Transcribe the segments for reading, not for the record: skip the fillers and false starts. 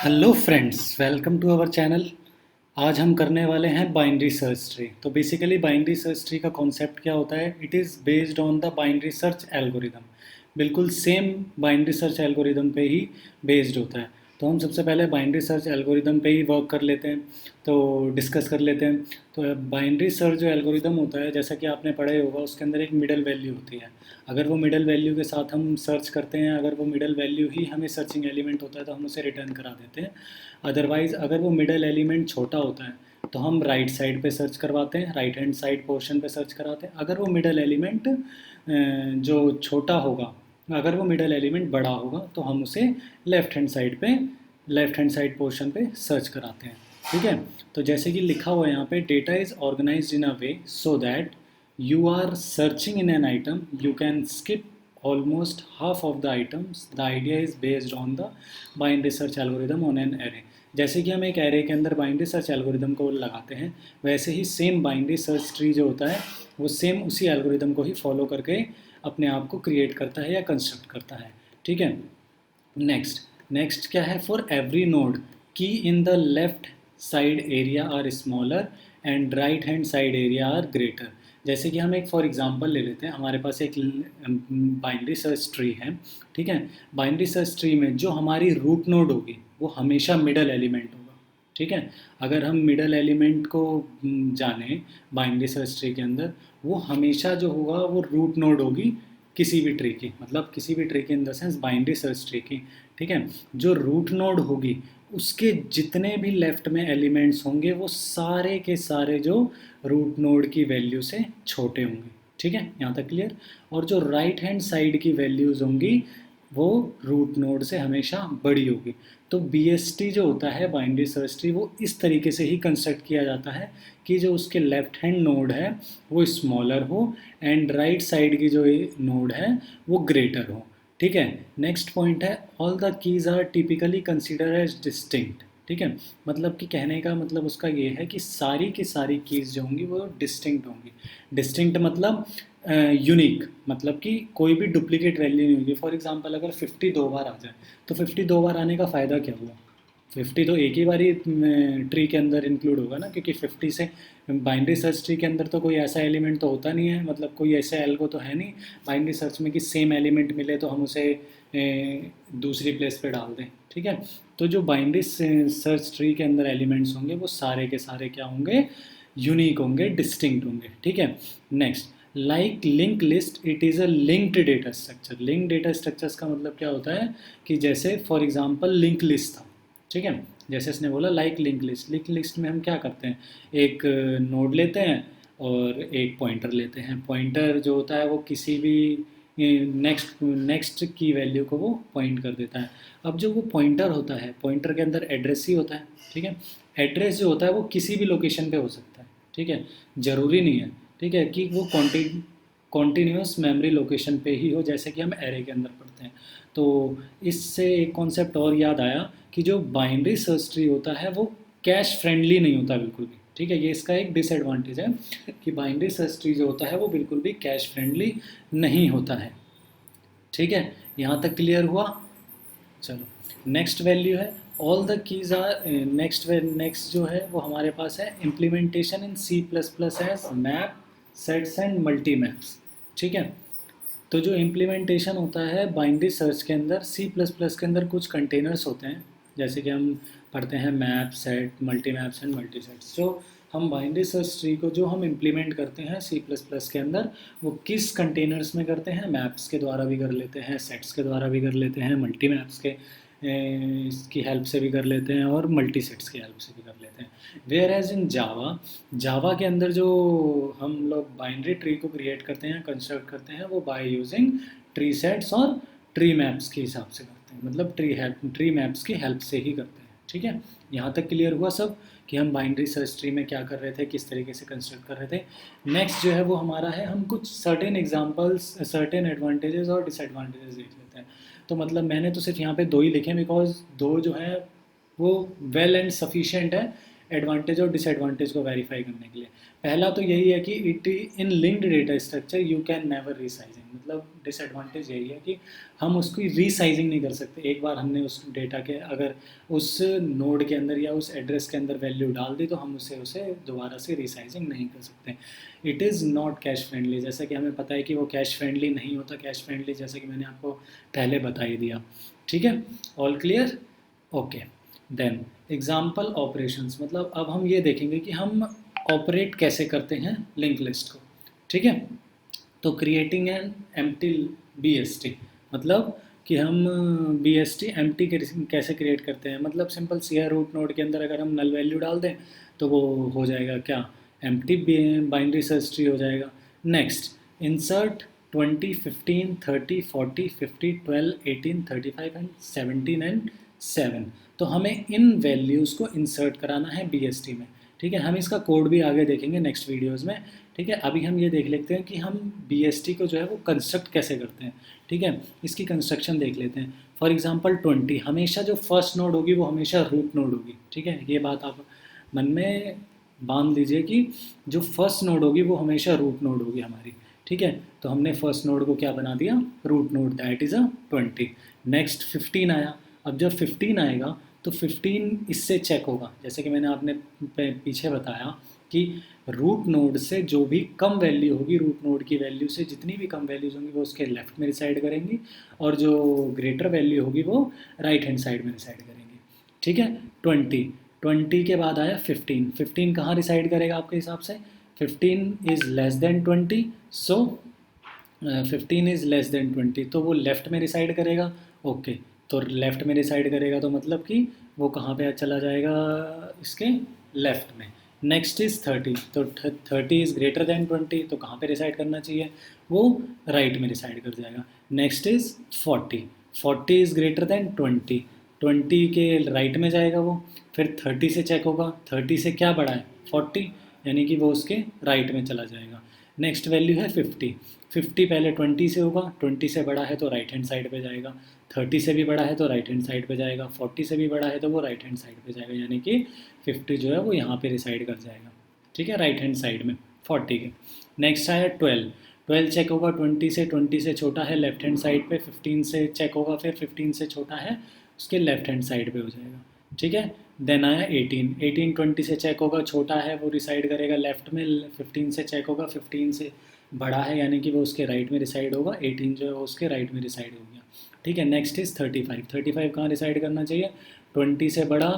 Hello friends, welcome to our channel. आज हम करने वाले हैं बाइनरी सर्च ट्री। तो बेसिकली बाइनरी सर्च ट्री का कॉन्सेप्ट क्या होता है? It is based on the binary search algorithm. बिल्कुल सेम बाइनरी सर्च एल्गोरिदम पे ही बेस्ड होता है। तो हम सबसे पहले बाइनरी सर्च एल्गोरिदम पे ही वर्क कर लेते हैं, तो डिस्कस कर लेते हैं। तो बाइनरी सर्च जो एल्गोरिदम होता है, जैसा कि आपने पढ़ा ही होगा, उसके अंदर एक मिडल वैल्यू होती है। अगर वो मिडल वैल्यू के साथ हम सर्च करते हैं, अगर वो मिडल वैल्यू ही हमें सर्चिंग एलिमेंट होता है तो हम उसे रिटर्न करा देते हैं। अदरवाइज़ अगर वो मिडल एलिमेंट छोटा होता है तो हम राइट साइड पे सर्च करवाते हैं, राइट हैंड साइड पोर्शन पे सर्च कराते हैं। अगर वो मिडल एलिमेंट जो छोटा होगा, अगर वो मिडल एलिमेंट बड़ा होगा तो हम उसे लेफ्ट हैंड साइड पोर्शन पे सर्च कराते हैं। ठीक है। तो जैसे कि लिखा हुआ है यहाँ पे, data is organised in a way so that you are searching in an item, you can skip almost half of the items. The idea is based on the binary search algorithm on an array. जैसे कि हम एक array के अंदर binary search algorithm को लगाते हैं, वैसे ही सेम बाइनरी सर्च ट्री जो होता है वो सेम उसी एल्गोरिदम को ही फॉलो करके अपने आप को क्रिएट करता है या कंस्ट्रक्ट करता है। ठीक है। नेक्स्ट नेक्स्ट क्या है? For every node key in the left side area are smaller and right hand side area are greater. जैसे कि हम एक फॉर एग्जांपल ले लेते हैं, हमारे पास एक बाइनरी सर्च ट्री है। ठीक है। बाइनरी सर्च ट्री में जो हमारी रूट नोड होगी वो हमेशा मिडल एलिमेंट होगा। ठीक है। अगर हम मिडल एलिमेंट को जाने बाइनरी सर्च ट्री के अंदर, वो हमेशा जो होगा वो रूट नोड होगी किसी भी ट्री की, मतलब किसी भी ट्री की in the sense binary search tree की। ठीक है। जो रूट नोड होगी उसके जितने भी लेफ्ट में एलिमेंट्स होंगे वो सारे के सारे जो रूट नोड की वैल्यू से छोटे होंगे। ठीक है, यहाँ तक क्लियर। और जो राइट हैंड साइड की वैल्यूज़ होंगी वो रूट नोड से हमेशा बड़ी होगी। तो BST जो होता है बाइनरी सर्च ट्री, वो इस तरीके से ही कंस्ट्रक्ट किया जाता है कि जो उसके लेफ्ट हैंड नोड है वो स्मॉलर हो एंड राइट साइड की जो नोड है वो ग्रेटर हो। ठीक है। नेक्स्ट पॉइंट है, all the keys are typically consider as distinct. ठीक है। मतलब कि कहने का मतलब उसका ये है कि सारी की सारी कीज़ जो होंगी वो डिस्टिंक्ट होंगी। डिस्टिंक्ट मतलब यूनिक, मतलब कि कोई भी डुप्लीकेट वैल्यू नहीं होगी। फॉर एग्जांपल अगर 50 दो बार आ जाए तो 50 दो बार आने का फ़ायदा क्या हुआ? 50 तो एक ही बारी ट्री के अंदर इंक्लूड होगा ना, क्योंकि 50 से बाइनरी सर्च ट्री के अंदर तो कोई ऐसा एलिमेंट तो होता नहीं है, मतलब कोई ऐसे एल्गो तो है नहीं बाइनरी सर्च में कि सेम एलिमेंट मिले तो हम उसे दूसरी प्लेस पे डाल दें। ठीक है। तो जो बाइनरी सर्च ट्री के अंदर एलिमेंट्स होंगे वो सारे के सारे क्या होंगे? यूनिक होंगे, डिस्टिंक्ट होंगे। ठीक है। Next, like link list, it is a linked data structure. Link data structures का मतलब क्या होता है कि जैसे फॉर एग्जांपल लिंक लिस्ट था। ठीक है। जैसे इसने बोला like link list, link list में हम क्या करते हैं? एक नोड लेते हैं और एक पॉइंटर लेते हैं। पॉइंटर जो होता है वो किसी भी नेक्स्ट नेक्स्ट की वैल्यू को वो पॉइंट कर देता है। अब जो वो पॉइंटर होता है, पॉइंटर के अंदर एड्रेस ही होता है। ठीक है। एड्रेस जो होता है वो किसी भी लोकेशन पे हो सकता है। ठीक है। ज़रूरी नहीं है, ठीक है, कि वो कॉन्टीन्यूस मेमोरी लोकेशन पे ही हो, जैसे कि हम एरे के अंदर पढ़ते हैं। तो इससे एक कॉन्सेप्ट और याद आया कि जो बाइनरी सर्च ट्री होता है वो कैश फ्रेंडली नहीं होता बिल्कुल भी। ठीक है। ये इसका एक डिसएडवांटेज है कि बाइनरी सर्च ट्री जो होता है वो बिल्कुल भी कैश फ्रेंडली नहीं होता है। ठीक है। यहाँ तक क्लियर हुआ? चलो, नेक्स्ट वैल्यू है all the keys are. Next जो है वो हमारे पास है implementation in C++ as map sets and multi maps. ठीक है। तो जो इम्प्लीमेंटेशन होता है बाइनरी सर्च के अंदर, C++ के अंदर कुछ कंटेनर्स होते हैं, जैसे कि हम पढ़ते हैं map set, multi maps and multi sets. जो हम बाइनरी सर्च ट्री को जो हम इम्प्लीमेंट करते हैं C++ के अंदर, वो किस कंटेनर्स में करते हैं? मैप्स के द्वारा भी कर लेते हैं, सेट्स के द्वारा भी कर लेते हैं, मल्टी मैप्स के इसकी हेल्प से भी कर लेते हैं और मल्टी सेट्स की हेल्प से भी कर लेते हैं। वेयर एज इन जावा के अंदर जो हम लोग बाइनरी ट्री को क्रिएट करते हैं, कंस्ट्रक्ट करते हैं, वो बाय यूजिंग ट्री सेट्स और ट्री मैप्स के हिसाब से करते हैं, मतलब ट्री मैप्स की हेल्प से ही करते हैं। ठीक है। यहाँ तक क्लियर हुआ सब कि हम बाइनरी सर्च ट्री में क्या कर रहे थे, किस तरीके से कंस्ट्रक्ट कर रहे थे। नेक्स्ट जो है वो हमारा है, हम कुछ सर्टेन एग्जांपल्स, सर्टेन एडवांटेजेस और डिसएडवांटेजेस देख लेते हैं। तो मतलब मैंने तो सिर्फ यहाँ पे दो ही लिखे हैं, बिकॉज दो जो है वो वेल एंड सफिशिएंट है एडवांटेज और डिसएडवांटेज को वेरीफाई करने के लिए। पहला तो यही है कि it in linked data structure you can never resizing, मतलब डिसएडवांटेज यही है कि हम उसकी रीसाइजिंग नहीं कर सकते। एक बार हमने उस डेटा के अगर उस नोड के अंदर या उस एड्रेस के अंदर वैल्यू डाल दी तो हम उसे दोबारा से रीसाइजिंग नहीं कर सकते। It is not cash friendly, जैसा कि हमें पता है कि वो कैश फ्रेंडली नहीं होता। कैश फ्रेंडली जैसा कि मैंने आपको पहले बता ही दिया। ठीक है, all clear? Okay, then example operations, मतलब अब हम ये देखेंगे कि हम ऑपरेट कैसे करते हैं लिंक लिस्ट को। ठीक है, तो क्रिएटिंग एन एम्प्टी BST, मतलब कि हम BST एम्प्टी कैसे क्रिएट करते हैं, मतलब सिंपल सी है, रूट नोड के अंदर अगर हम नल वैल्यू डाल दें तो वो हो जाएगा क्या, एम्प्टी बाइनरी सर्च ट्री हो जाएगा। Next, insert 20, 15, 30, 40, 50, 12, 18, 35 and 17 and 7। तो हमें इन वैल्यूज़ को इंसर्ट कराना है BST में। ठीक है, हम इसका कोड भी आगे देखेंगे नेक्स्ट वीडियोज़ में। ठीक है, अभी हम ये देख लेते हैं कि हम BST को जो है वो कंस्ट्रक्ट कैसे करते हैं। ठीक है, इसकी कंस्ट्रक्शन देख लेते हैं। फॉर एग्जांपल 20, हमेशा जो फर्स्ट नोड होगी वो हमेशा रूट नोड होगी। ठीक है, ये बात आप मन में बांध लीजिए कि जो फर्स्ट नोड होगी वो हमेशा रूट नोड होगी हमारी। ठीक है, तो हमने फर्स्ट नोड को क्या बना दिया, root node, that is 20। Next 15 आया। अब जब 15 आएगा तो 15 इससे चेक होगा, जैसे कि मैंने आपने पीछे बताया कि रूट नोड से जो भी कम वैल्यू होगी, रूट नोड की वैल्यू से जितनी भी कम वैल्यूज होंगी वो उसके लेफ्ट में रिसाइड करेंगी, और जो ग्रेटर वैल्यू होगी वो राइट हैंड साइड में रिसाइड करेंगी। ठीक है, 20 के बाद आया 15। 15 कहाँ रिसाइड करेगा आपके हिसाब से, 15 is less than 20, so 15 is less than 20, तो वो लेफ़्ट में रिसाइड करेगा। ओके, तो लेफ़्ट में रिसाइड करेगा तो मतलब कि वो कहाँ पे चला जाएगा, इसके लेफ़्ट में। नेक्स्ट इज़ 30, तो 30 इज़ ग्रेटर देन 20, तो कहाँ पे रिसाइड करना चाहिए, वो राइट में रिसाइड कर जाएगा। Next is 40, 40 is greater than 20, 20 के राइट में जाएगा वो। फिर 30 से चेक होगा, 30 से क्या बड़ा है 40, यानी कि वो उसके राइट में चला जाएगा। नेक्स्ट वैल्यू है 50, 50 पहले 20 से होगा, 20 से बड़ा है तो राइट हैंड साइड पे जाएगा, 30 से भी बड़ा है तो राइट हैंड साइड पे जाएगा, 40 से भी बड़ा है तो वो राइट हैंड साइड पे जाएगा, यानी कि 50 जो है वो यहाँ पे रिसाइड कर जाएगा। ठीक है, राइट हैंड साइड में 40 के। नेक्स्ट आया 12, 12 चेक होगा 20 से छोटा है लेफ्ट हैंड साइड पे, 15 से चेक होगा, फिर 15 से छोटा है उसके लेफ्ट हैंड साइड पे हो जाएगा। ठीक है, देन आया 18, 18 20 से चेक होगा, छोटा है वो रिसाइड करेगा लेफ्ट में, 15 से चेक होगा, 15 से बड़ा है यानी कि वो उसके राइट में रिसाइड होगा, 18 जो है वो उसके राइट में रिसाइड हो गया। ठीक है, नेक्स्ट इज़ 35, 35 कहाँ रिसाइड करना चाहिए, 20 से बड़ा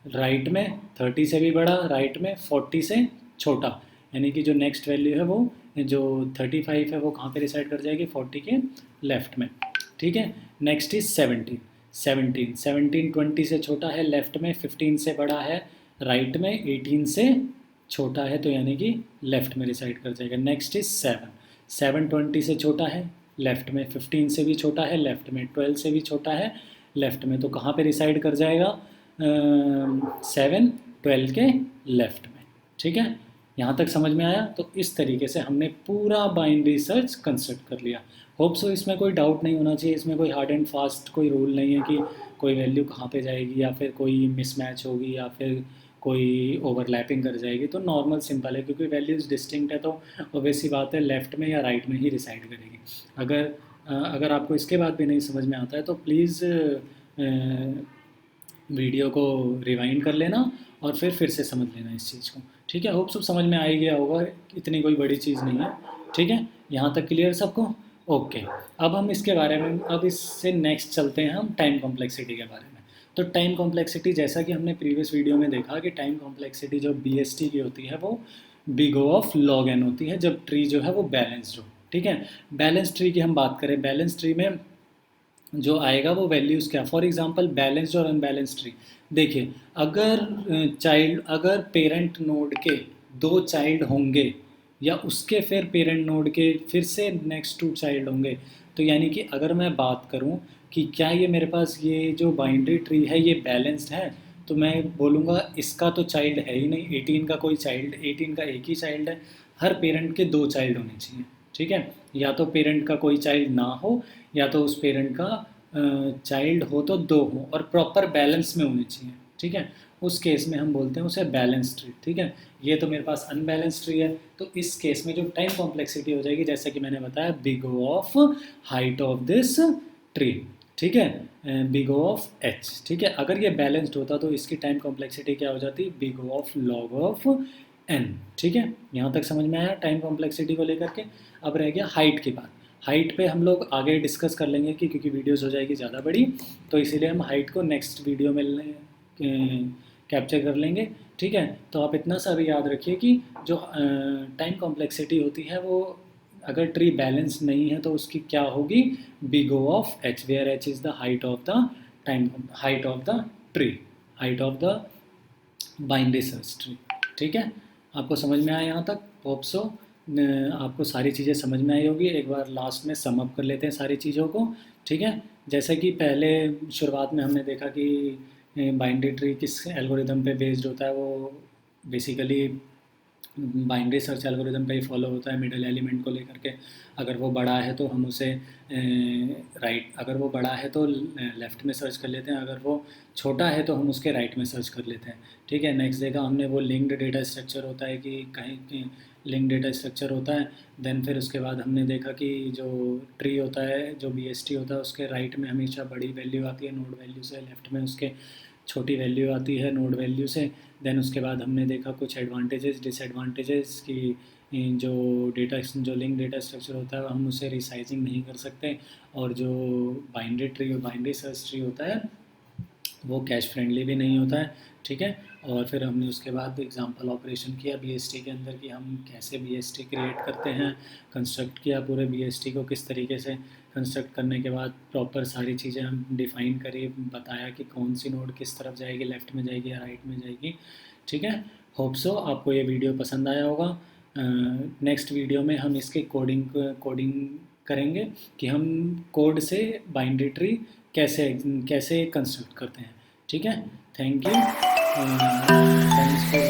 राइट में, 30 से भी बड़ा राइट में, 40 से छोटा, यानी कि जो नेक्स्ट वैल्यू है वो जो 35 है वो कहाँ पे रिसाइड कर जाएगी, 40 के लेफ्ट में। ठीक है, नेक्स्ट इज 17, 17 20 से छोटा है लेफ्ट में, 15 से बड़ा है राइट में, 18 से छोटा है तो यानी कि लेफ्ट में रिसाइड कर जाएगा। नेक्स्ट इज 7, 7 20 से छोटा है लेफ्ट में, 15 से भी छोटा है लेफ्ट में, 12 से भी छोटा है लेफ्ट में, तो कहाँ पे रिसाइड कर जाएगा, 7 12 के लेफ्ट में। ठीक है, यहाँ तक समझ में आया। तो इस तरीके से हमने पूरा बाइनरी सर्च कंस्ट्रक्ट कर लिया। होप सो इसमें कोई डाउट नहीं होना चाहिए, इसमें कोई हार्ड एंड फास्ट कोई रूल नहीं है कि कोई वैल्यू कहाँ पे जाएगी या फिर कोई मिसमैच होगी या फिर कोई ओवरलैपिंग कर जाएगी। तो नॉर्मल सिंपल है, क्योंकि वैल्यूज़ डिस्टिंक्ट है तो ऑब्वियसली बात है लेफ़्ट में या राइट में ही रिसाइड करेगी। अगर आपको इसके बाद भी नहीं समझ में आता है तो प्लीज़ वीडियो को रिवाइंड कर लेना और फिर से समझ लेना इस चीज़ को। ठीक है, होप सब समझ में आ ही गया होगा, इतनी कोई बड़ी चीज़ नहीं है। ठीक है, यहाँ तक क्लियर सबको? ओके, अब हम इसके बारे में, अब इससे नेक्स्ट चलते हैं हम टाइम कॉम्प्लेक्सिटी के बारे में। तो टाइम कॉम्प्लेक्सिटी, जैसा कि हमने प्रीवियस वीडियो में देखा कि टाइम कॉम्प्लेक्सिटी जो BST की होती है वो big O of log n होती है, जब ट्री जो है वो बैलेंस्ड हो। ठीक है, बैलेंस ट्री की हम बात करें, बैलेंस ट्री में जो आएगा वो वैल्यूज़ क्या, फॉर एग्जांपल बैलेंस्ड और अनबैलेंस्ड ट्री। देखिए, अगर पेरेंट नोड के 2 चाइल्ड होंगे या उसके फिर पेरेंट नोड के फिर से नेक्स्ट 2 चाइल्ड होंगे, तो यानी कि अगर मैं बात करूं कि क्या ये मेरे पास ये जो बाइनरी ट्री है ये बैलेंस्ड है, तो मैं बोलूँगा इसका तो चाइल्ड है ही नहीं, 18 का कोई चाइल्ड, 18 का एक ही चाइल्ड है, हर पेरेंट के 2 चाइल्ड होने चाहिए। ठीक है, या तो पेरेंट का कोई चाइल्ड ना हो या तो उस पेरेंट का चाइल्ड हो तो 2 हो और प्रॉपर बैलेंस में होने चाहिए। ठीक है, उस केस में हम बोलते हैं उसे बैलेंस ट्री, ठीक है। ये तो मेरे पास अनबैलेंस ट्री है, तो इस केस में जो टाइम कॉम्प्लेक्सिटी हो जाएगी, जैसा कि मैंने बताया, big O of height of this tree, ठीक है, बिग O ऑफ एच, ठीक है। अगर ये बैलेंस्ड होता तो इसकी टाइम कॉम्प्लेक्सिटी क्या हो जाती, big O of log of n, ठीक है। यहाँ तक समझ में आया टाइम कॉम्प्लेक्सिटी को लेकर के। अब रह गया हाइट की बात। हाइट पे हम लोग आगे डिस्कस कर लेंगे कि क्योंकि वीडियोस हो जाएगी ज़्यादा बड़ी, तो इसीलिए हम हाइट को नेक्स्ट वीडियो में कैप्चर कर लेंगे, ठीक है। तो आप इतना सा भी याद रखिए कि जो टाइम कॉम्प्लेक्सिटी होती है वो अगर ट्री बैलेंस नहीं है तो उसकी क्या होगी, big O of h, where h is the height of the time, height of the tree, height of the binary search tree, ठीक है। आपको समझ में आया यहाँ तक, होप सो। आपको सारी चीज़ें समझ में आई होगी। एक बार लास्ट में सम अप कर लेते हैं सारी चीज़ों को, ठीक है। जैसे कि पहले शुरुआत में हमने देखा कि बाइनरी ट्री किस एल्गोरिदम पे बेस्ड होता है, वो बेसिकली बाइनरी सर्च एल्गोरिदम पे ही फॉलो होता है मिडल एलिमेंट को लेकर के। अगर वो बड़ा है तो हम उसे राइट, अगर वो बड़ा है तो लेफ़्ट में सर्च कर लेते हैं, अगर वो छोटा है तो हम उसके राइट में सर्च कर लेते हैं, ठीक है। नेक्स्ट देखा हमने वो लिंक्ड डेटा स्ट्रक्चर होता है कि कहीं लिंक डेटा स्ट्रक्चर होता है। देन फिर उसके बाद हमने देखा कि जो ट्री होता है, जो BST होता है, उसके राइट में हमेशा बड़ी वैल्यू आती है नोड वैल्यू से, लेफ्ट में उसके छोटी वैल्यू आती है नोड वैल्यू से। देन उसके बाद हमने देखा कुछ एडवांटेजेस डिसएडवांटेजेस कि जो डेटा, जो लिंक डेटा स्ट्रक्चर होता है हम उसे रिसाइजिंग नहीं कर सकते, और जो बाइनरी सर्च ट्री होता है वो कैश फ्रेंडली भी नहीं होता है, ठीक है। और फिर हमने उसके बाद एग्जांपल ऑपरेशन किया BST के अंदर कि हम कैसे BST क्रिएट करते हैं, कंस्ट्रक्ट किया पूरे BST को किस तरीके से। कंस्ट्रक्ट करने के बाद प्रॉपर सारी चीज़ें हम डिफ़ाइन करी, बताया कि कौन सी नोड किस तरफ जाएगी, लेफ़्ट में जाएगी या राइट में जाएगी, ठीक है। होप सो आपको ये वीडियो पसंद आया होगा। नेक्स्ट वीडियो में हम इसके कोडिंग करेंगे कि हम कोड से बाइनरी ट्री कैसे कैसे कंस्ट्रक्ट करते हैं, ठीक है। Thank you, thanks for